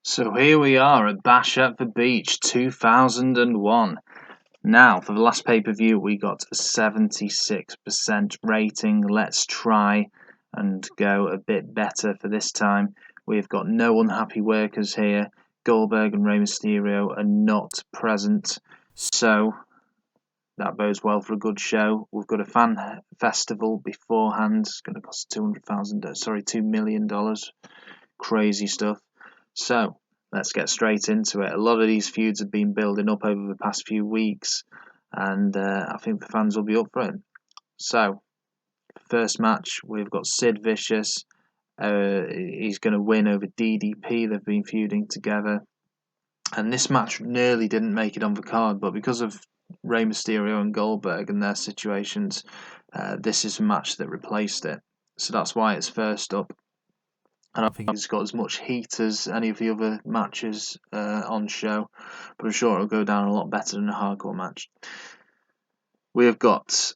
So here we are at Bash at the Beach 2001. Now, for the last pay-per-view, we got a 76% rating. Let's try and go a bit better for this time. We've got no unhappy workers here. Goldberg and Rey Mysterio are not present. So, that bodes well for a good show. We've got a fan festival beforehand. It's going to cost $2 million. Crazy stuff. So, let's get straight into it. A lot of these feuds have been building up over the past few weeks, and I think the fans will be up for it. So, first match, we've got Sid Vicious. He's going to win over DDP. They've been feuding together. And this match nearly didn't make it on the card, but because of Rey Mysterio and Goldberg and their situations, this is a match that replaced it. So that's why it's first up. I don't think it's got as much heat as any of the other matches on show, but I'm sure it'll go down a lot better than a hardcore match. We have got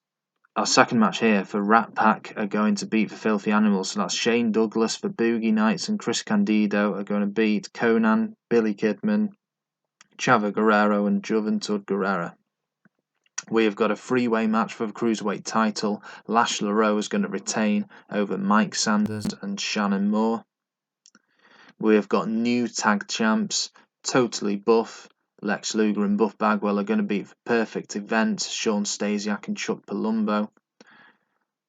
our second match here for Rat Pack are going to beat the Filthy Animals. So that's Shane Douglas for Boogie Nights and Chris Candido are going to beat Conan, Billy Kidman, Chavo Guerrero and Juventud Guerrera. We have got a three-way match for the Cruiserweight title. Lash LeRoux is going to retain over Mike Sanders and Shannon Moore. We have got new tag champs, Totally Buff, Lex Luger and Buff Bagwell are going to beat the Perfect Event, Sean Stasiak and Chuck Palumbo.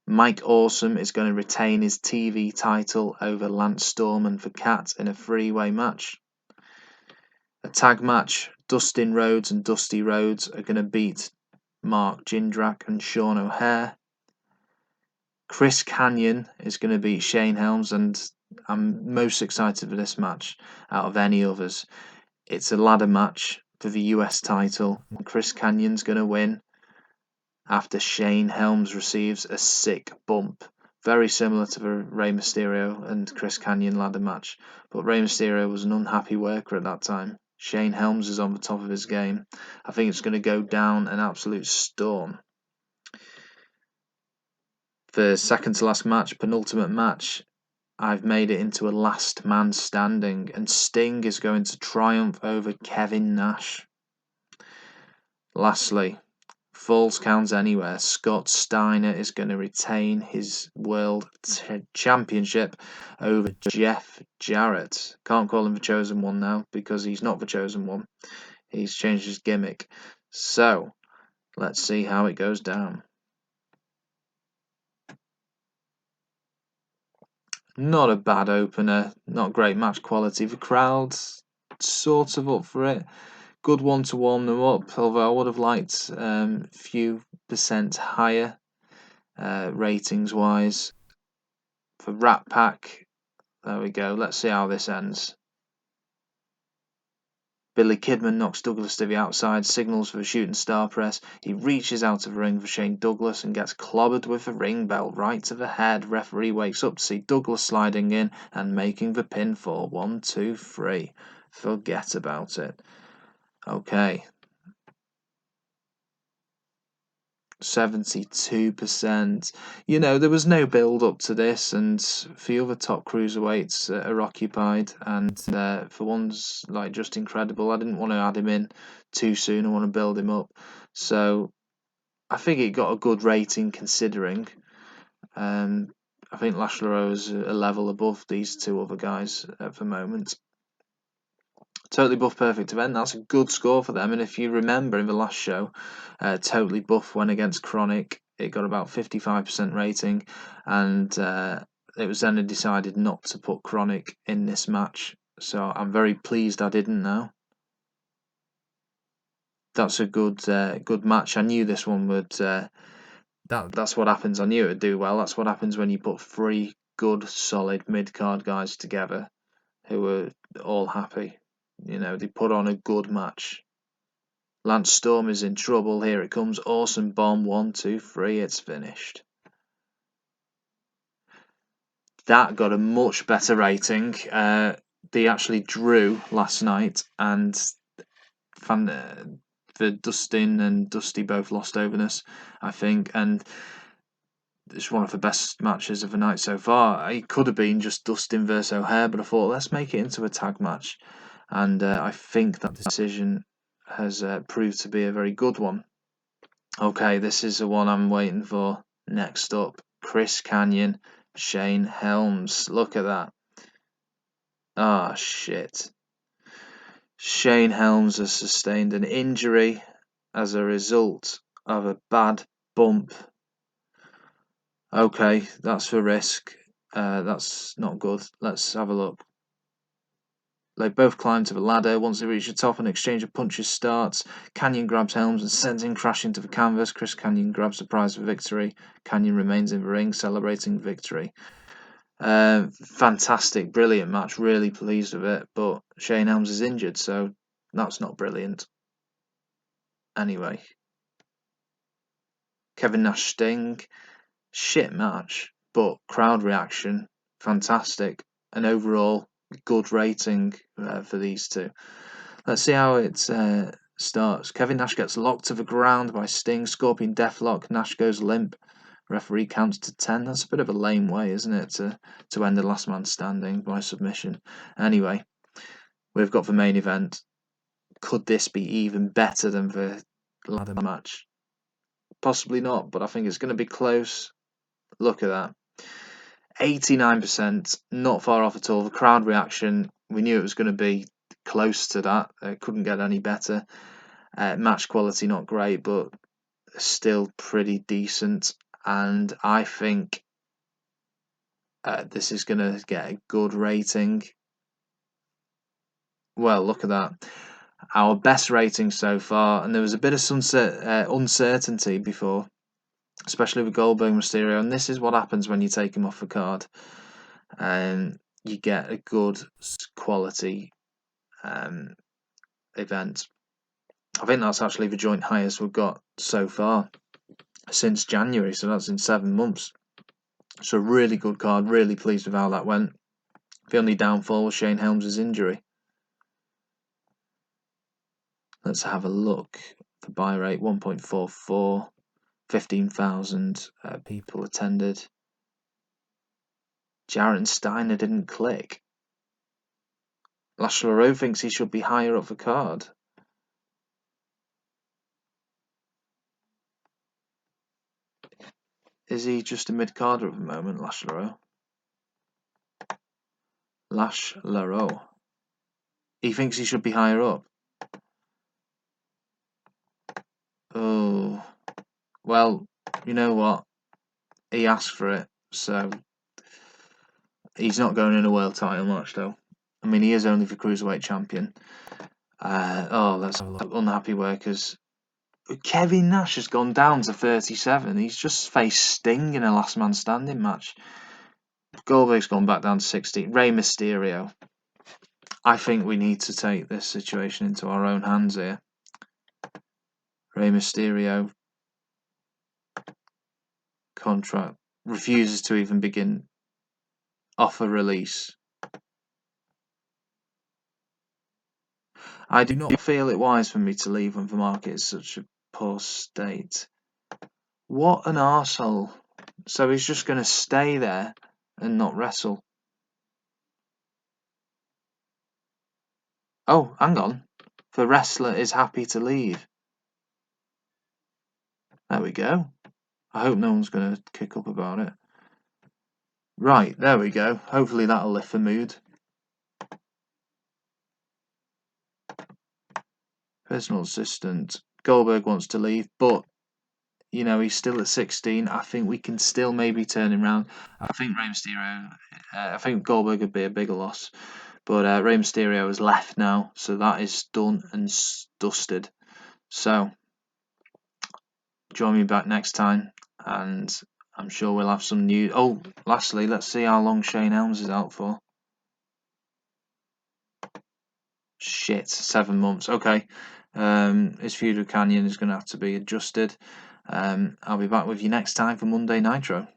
Mike Awesome is going to retain his TV title over Lance Storm and the Cat in a three-way match. A tag match, Dustin Rhodes and Dusty Rhodes are going to beat Mark Jindrak and Sean O'Hare. Chris Kanyon is going to beat Shane Helms, and I'm most excited for this match out of any others. It's a ladder match for the US title. Chris Kanyon's going to win after Shane Helms receives a sick bump. Very similar to the Rey Mysterio and Chris Kanyon ladder match. But Rey Mysterio was an unhappy worker at that time. Shane Helms is on the top of his game. I think it's going to go down an absolute storm. The second to last match, penultimate match, I've made it into a last man standing, and Sting is going to triumph over Kevin Nash. Lastly, Falls Counts Anywhere, Scott Steiner is going to retain his World Championship over Jeff Jarrett. Can't call him the Chosen One now because he's not the Chosen One. He's changed his gimmick. So, let's see how it goes down. Not a bad opener, not great match quality. The crowd's sort of up for it. Good one to warm them up, although I would have liked a few percent higher ratings-wise. For Rat Pack, there we go. Let's see how this ends. Billy Kidman knocks Douglas to the outside, signals for the shooting star press. He reaches out of the ring for Shane Douglas and gets clobbered with the ring bell right to the head. Referee wakes up to see Douglas sliding in and making the pinfall. 1, 2, 3. Forget about it. Okay. 72%. You know, there was no build up to this, and the other top cruiserweights are occupied, and for ones like Just Incredible, I didn't want to add him in too soon. I want to build him up. So I think it got a good rating considering. I think Lash LeRoux is a level above these two other guys at the moment. Totally Buff Perfect Event, that's a good score for them. And if you remember in the last show, Totally Buff went against Chronic. It got about 55% rating, and it was then decided not to put Chronic in this match. So I'm very pleased I didn't now. That's a good match. I knew this one would. That's what happens. I knew it would do well. That's what happens when you put three good, solid mid-card guys together who are all happy. You know, they put on a good match. Lance Storm is in trouble. Here it comes. Awesome Bomb. 1, 2, 3. It's finished. That got a much better rating. They actually drew last night, and the Dustin and Dusty both lost overness, I think, and it's one of the best matches of the night so far. It could have been just Dustin versus O'Hare, but I thought let's make it into a tag match. and I think that decision has proved to be a very good one. Okay, this is the one I'm waiting for. Next up, Chris Kanyon, Shane Helms. Look at that. Ah, shit. Shane Helms has sustained an injury as a result of a bad bump. Okay, that's for risk. That's not good. Let's have a look. They both climb to the ladder. Once they reach the top, an exchange of punches starts. Kanyon grabs Helms and sends him crashing to the canvas. Chris Kanyon grabs the prize for victory. Kanyon remains in the ring, celebrating victory. Fantastic, brilliant match. Really pleased with it. But Shane Helms is injured, so that's not brilliant. Anyway, Kevin Nash Sting, shit match, but crowd reaction fantastic, and overall good rating for these two. Let's see how it starts. Kevin Nash gets locked to the ground by Sting. Scorpion Deathlock. Nash goes limp. Referee counts to 10. That's a bit of a lame way, isn't it, to end the last man standing by submission. Anyway, we've got the main event. Could this be even better than the ladder match? Possibly not, but I think it's going to be close. Look at that. 89%, not far off at all. The crowd reaction, we knew it was going to be close to that. It couldn't get any better. Match quality not great, but still pretty decent. And I think this is going to get a good rating. Well, look at that. Our best rating so far, and there was a bit of uncertainty before, especially with Goldberg Mysterio, and this is what happens when you take him off the card. And you get a good quality event. I think that's actually the joint highest we've got so far since January, so that's in 7 months. So really good card, really pleased with how that went. The only downfall was Shane Helms' injury. Let's have a look. The buy rate 1.44, 15,000 people attended. Jarrett and Steiner didn't click. Lash LeRoux thinks he should be higher up the card. Is he just a mid-carder at the moment, Lash LeRoux? Lash LeRoux. He thinks he should be higher up. Oh, well, you know what? He asked for it, so he's not going in a world title match, though. I mean, he is only the Cruiserweight champion. That's unhappy workers. Kevin Nash has gone down to 37. He's just faced Sting in a last man standing match. Goldberg's gone back down to 16. Rey Mysterio. I think we need to take this situation into our own hands here. Rey Mysterio contract refuses to even begin offer release. I do not feel it wise for me to leave when the market is such a poor state. What an arsehole. So he's just going to stay there and not wrestle. Oh, hang on. The wrestler is happy to leave. There we go. I hope no one's going to kick up about it. Right, there we go. Hopefully that'll lift the mood. Personal assistant. Goldberg wants to leave, but you know, he's still at 16. I think we can still maybe turn him around. I think Rey Mysterio, I think Goldberg would be a bigger loss. But Rey Mysterio has left now, so that is done and dusted. So, join me back next time, and I'm sure we'll have some news. Oh, lastly, let's see how long Shane Helms is out for. Shit, 7 months. Okay. His feud with Kanyon is going to have to be adjusted. I'll be back with you next time for Monday Nitro.